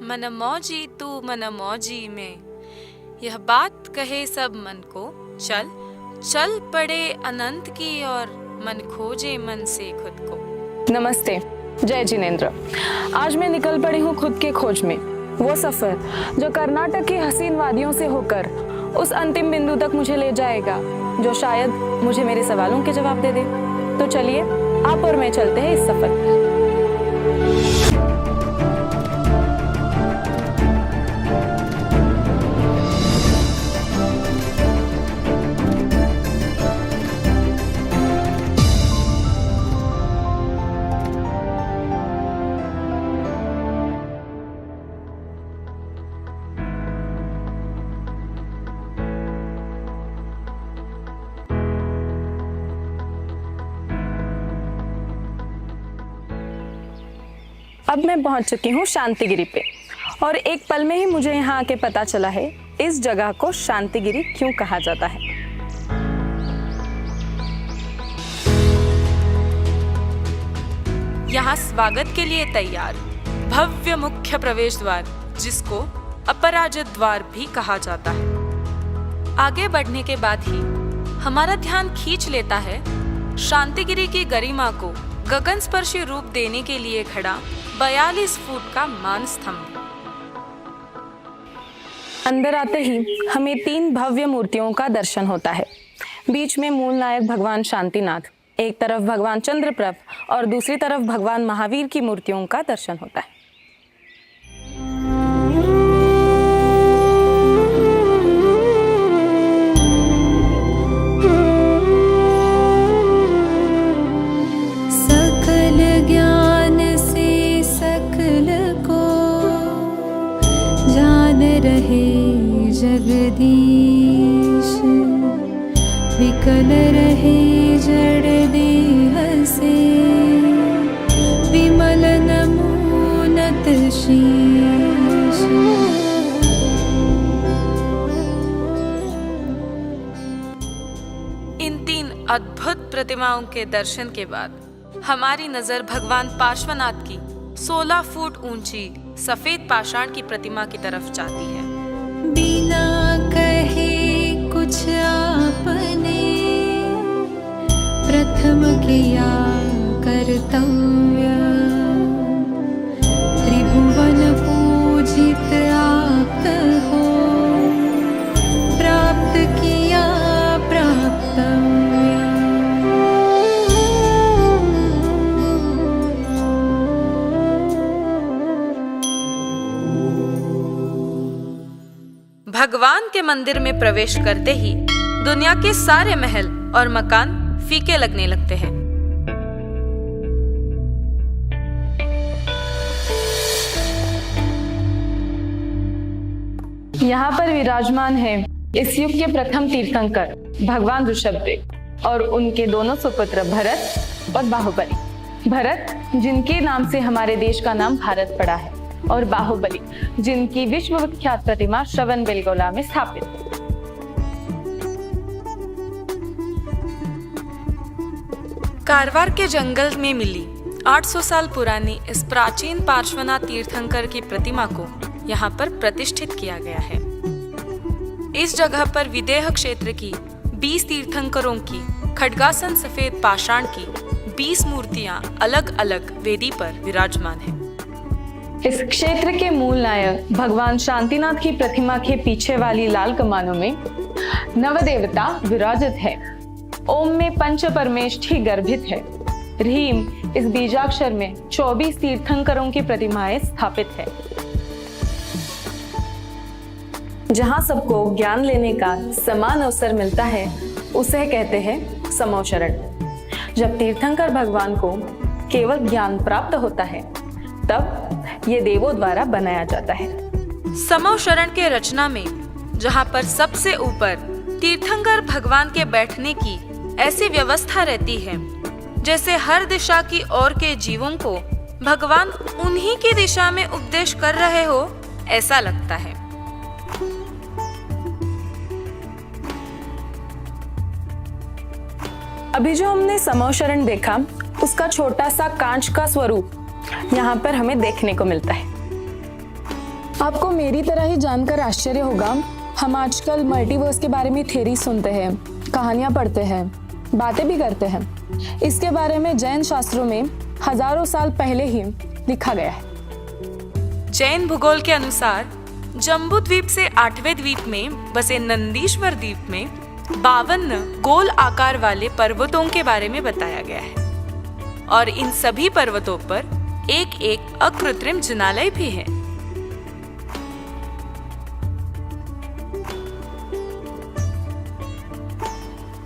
मन मौजी तू मन मौजी में, यह बात कहे सब मन को। चल चल पड़े अनंत की ओर, मन खोजे मन से खुद को। नमस्ते, जय जिनेंद्र। आज मैं निकल पड़ी हूँ खुद के खोज में, वो सफर जो कर्नाटक की हसीन वादियों से होकर उस अंतिम बिंदु तक मुझे ले जाएगा, जो शायद मुझे मेरे सवालों के जवाब दे दे। तो चलिए आप और मैं चलते हैं इस सफर पर। अब मैं पहुंच चुकी हूँ शांतिगिरी पे, और एक पल में ही मुझे यहाँ आके पता चला है इस जगह को शांतिगिरी क्यों कहा जाता है। यहाँ स्वागत के लिए तैयार भव्य मुख्य प्रवेश द्वार, जिसको अपराजित द्वार भी कहा जाता है। आगे बढ़ने के बाद ही हमारा ध्यान खींच लेता है शांतिगिरी की गरिमा को गगन स्पर्शी रूप देने के लिए खड़ा 42 फुट का मान स्तंभ। अंदर आते ही हमें 3 भव्य मूर्तियों का दर्शन होता है। बीच में मूल नायक भगवान शांतिनाथ, एक तरफ भगवान चंद्रप्रभ और दूसरी तरफ भगवान महावीर की मूर्तियों का दर्शन होता है। रहे जगदीश, विकल रहे जड़ देह से, विमल नमोनत शीश। इन 3 अद्भुत प्रतिमाओं के दर्शन के बाद हमारी नजर भगवान पार्श्वनाथ की 16 फुट ऊंची सफेद पाषाण की प्रतिमा की तरफ जाती है। बिना कहे कुछ आपने प्रथम किया कर्तव्य, त्रिभुवन पूजित आप हो, प्राप्त किया प्राप्तव्य। भगवान के मंदिर में प्रवेश करते ही दुनिया के सारे महल और मकान फीके लगने लगते हैं। यहाँ पर विराजमान है इस युग के प्रथम तीर्थंकर भगवान ऋषभदेव और उनके दोनों सुपुत्र भरत और बाहुबली। भरत जिनके नाम से हमारे देश का नाम भारत पड़ा है, और बाहुबली जिनकी विश्व विख्यात प्रतिमा श्रवणबेलगोला में स्थापित है। कारवार के जंगल में मिली 800 साल पुरानी इस प्राचीन पार्श्वनाथ तीर्थंकर की प्रतिमा को यहाँ पर प्रतिष्ठित किया गया है। इस जगह पर विदेह क्षेत्र की 20 तीर्थंकरों की खड्गासन सफेद पाषाण की 20 मूर्तियां अलग अलग वेदी पर विराजमान है। इस क्षेत्र के मूल नायक भगवान शांतिनाथ की प्रतिमा के पीछे वाली लाल कमानों में नवदेवता विराजित है। ओम में पंच परमेष्ठी गर्भित है। ह्रीम इस बीजाक्षर में 24 तीर्थंकरों की प्रतिमाएं स्थापित है। जहां सबको ज्ञान लेने का समान अवसर मिलता है, उसे कहते हैं समोशरण। जब तीर्थंकर भगवान को केवल ज्ञान प्राप्त होता है, तब ये देवों द्वारा बनाया जाता है। समोशरण के रचना में जहाँ पर सबसे ऊपर तीर्थंकर भगवान के बैठने की ऐसी व्यवस्था रहती है जैसे हर दिशा की ओर के जीवों को भगवान उन्हीं की दिशा में उपदेश कर रहे हो, ऐसा लगता है। अभी जो हमने समोशरण देखा, उसका छोटा सा कांच का स्वरूप यहाँ पर हमें देखने को मिलता है। आपको मेरी तरह ही जानकर आश्चर्य होगा, हम आजकल मल्टीवर्स के बारे में थ्योरी सुनते हैं, कहानियां पढ़ते हैं, बातें भी करते हैं। इसके बारे में जैन शास्त्रों में हजारों साल पहले ही लिखा गया है। जैन भूगोल के अनुसार जम्बू द्वीप से 8वें द्वीप में बसे नंदीश्वर द्वीप में 52 गोल आकार वाले पर्वतों के बारे में बताया गया है और इन सभी पर्वतों पर एक एक अकृत्रिम जिनालय भी है।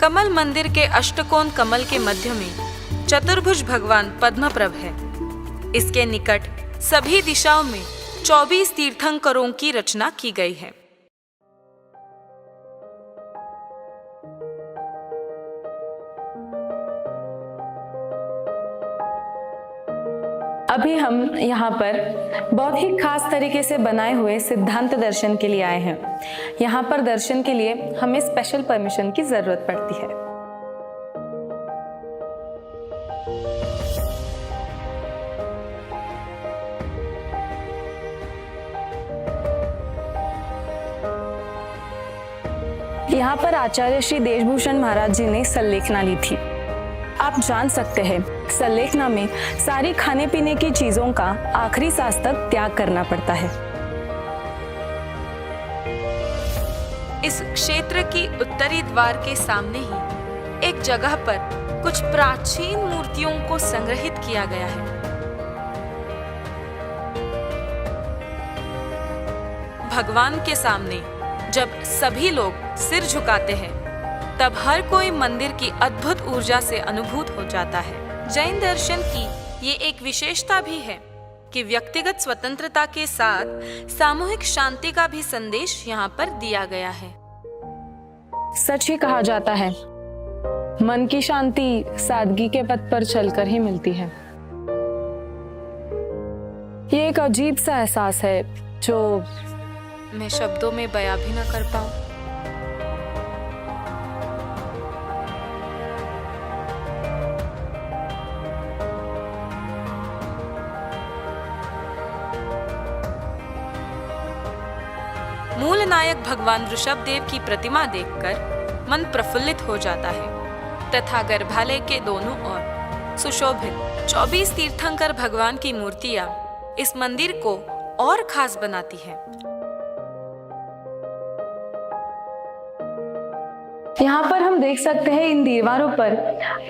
कमल मंदिर के अष्टकोण कमल के मध्य में चतुर्भुज भगवान पद्मप्रभ है। इसके निकट सभी दिशाओं में 24 तीर्थंकरों की रचना की गई है। अभी हम यहाँ पर बहुत ही खास तरीके से बनाए हुए सिद्धांत दर्शन के लिए आए हैं। यहाँ पर दर्शन के लिए हमें स्पेशल परमिशन की जरूरत पड़ती है। यहाँ पर आचार्य श्री देशभूषण महाराज जी ने संलेखना ली थी। आप जान सकते हैं, संलेखना में सारी खाने पीने की चीजों का आखिरी सांस तक त्याग करना पड़ता है। इस क्षेत्र की उत्तरी द्वार के सामने ही एक जगह पर कुछ प्राचीन मूर्तियों को संग्रहित किया गया है। भगवान के सामने जब सभी लोग सिर झुकाते हैं, तब हर कोई मंदिर की अद्भुत ऊर्जा से अनुभूत हो जाता है। जैन दर्शन की ये एक विशेषता भी है कि व्यक्तिगत स्वतंत्रता के साथ सामूहिक शांति का भी संदेश यहाँ पर दिया गया है। सच ही कहा जाता है, मन की शांति सादगी के पथ पर चलकर ही मिलती है। ये एक अजीब सा एहसास है जो मैं शब्दों में बयां भी न कर पाऊं। मूल नायक भगवान ऋषभदेव की प्रतिमा देखकर मन प्रफुल्लित हो जाता है तथा गर्भालय के दोनों ओर सुशोभित 24 तीर्थंकर भगवान की मूर्तियां इस मंदिर को और खास बनाती है। यहाँ पर हम देख सकते हैं, इन दीवारों पर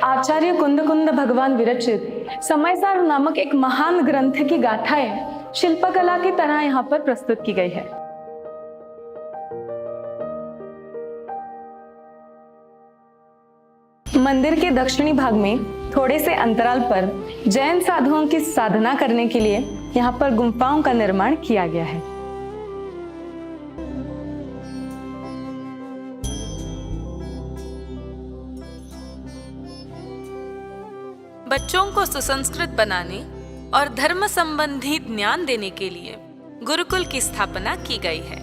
आचार्य कुंद भगवान विरचित समयसार नामक एक महान ग्रंथ की गाथाएं शिल्पकला की तरह यहाँ पर प्रस्तुत की गई है। मंदिर के दक्षिणी भाग में थोड़े से अंतराल पर जैन साधुओं की साधना करने के लिए यहाँ पर गुफाओं का निर्माण किया गया है। बच्चों को सुसंस्कृत बनाने और धर्म संबंधी ज्ञान देने के लिए गुरुकुल की स्थापना की गई है।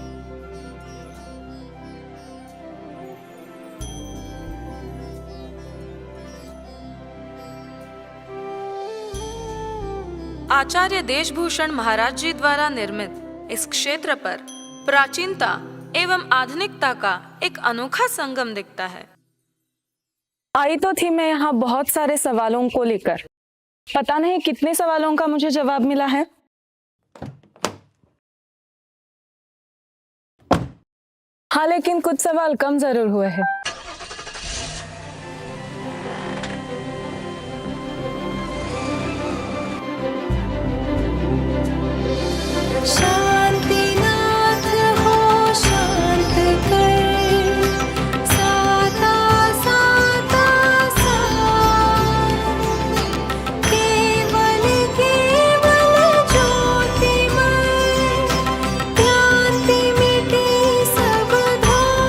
आचार्य देशभूषण महाराज जी द्वारा निर्मित इस क्षेत्र पर प्राचीनता एवं आधुनिकता का एक अनोखा संगम दिखता है। आई तो थी मैं यहाँ बहुत सारे सवालों को लेकर, पता नहीं कितने सवालों का मुझे जवाब मिला है। हाँ, लेकिन कुछ सवाल कम जरूर हुए हैं। शांतिनाथ हो शांत कर, साता साता सात, केवल केवल ज्योतिमय, क्रांति मिटे सब धाम।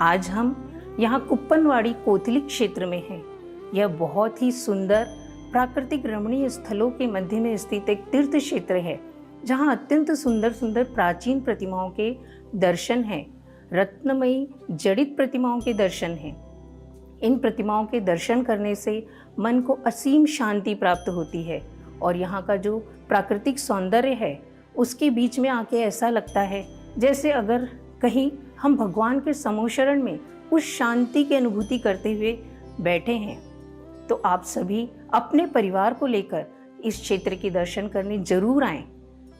आज हम यहाँ कुप्पनवाड़ी कोतली क्षेत्र में हैं। यह बहुत ही सुंदर प्राकृतिक रमणीय स्थलों के मध्य में स्थित एक तीर्थ क्षेत्र है, जहाँ अत्यंत सुंदर सुंदर प्राचीन प्रतिमाओं के दर्शन हैं, रत्नमयी जड़ित प्रतिमाओं के दर्शन हैं। इन प्रतिमाओं के दर्शन करने से मन को असीम शांति प्राप्त होती है और यहाँ का जो प्राकृतिक सौंदर्य है उसके बीच में आके ऐसा लगता है जैसे अगर कहीं हम भगवान के समोशरण में उस शांति की अनुभूति करते हुए बैठे हैं। तो आप सभी अपने परिवार को लेकर इस क्षेत्र के दर्शन करने जरूर आएं।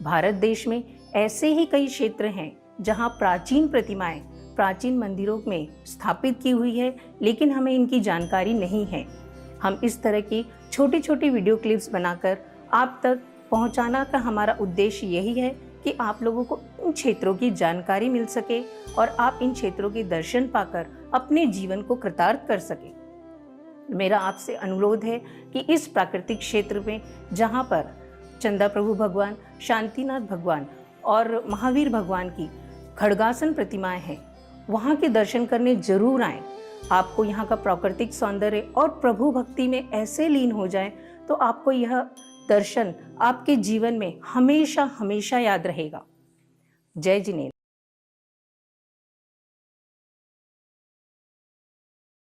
भारत देश में ऐसे ही कई क्षेत्र हैं जहाँ प्राचीन प्रतिमाएं प्राचीन मंदिरों में स्थापित की हुई है, लेकिन हमें इनकी जानकारी नहीं है। हम इस तरह की छोटी छोटी वीडियो क्लिप्स बनाकर आप तक पहुंचाना का हमारा उद्देश्य यही है कि आप लोगों को इन क्षेत्रों की जानकारी मिल सके और आप इन क्षेत्रों के दर्शन पाकर अपने जीवन को कृतार्थ कर सके। मेरा आपसे अनुरोध है कि इस प्राकृतिक क्षेत्र में जहाँ पर चंदा प्रभु भगवान, शांतिनाथ भगवान और महावीर भगवान की खड्गासन प्रतिमाएं हैं, वहाँ के दर्शन करने जरूर आएं। आपको यहाँ का प्राकृतिक सौंदर्य और प्रभु भक्ति में ऐसे लीन हो जाए तो आपको यह दर्शन आपके जीवन में हमेशा हमेशा याद रहेगा। जय जिनेन्द्र।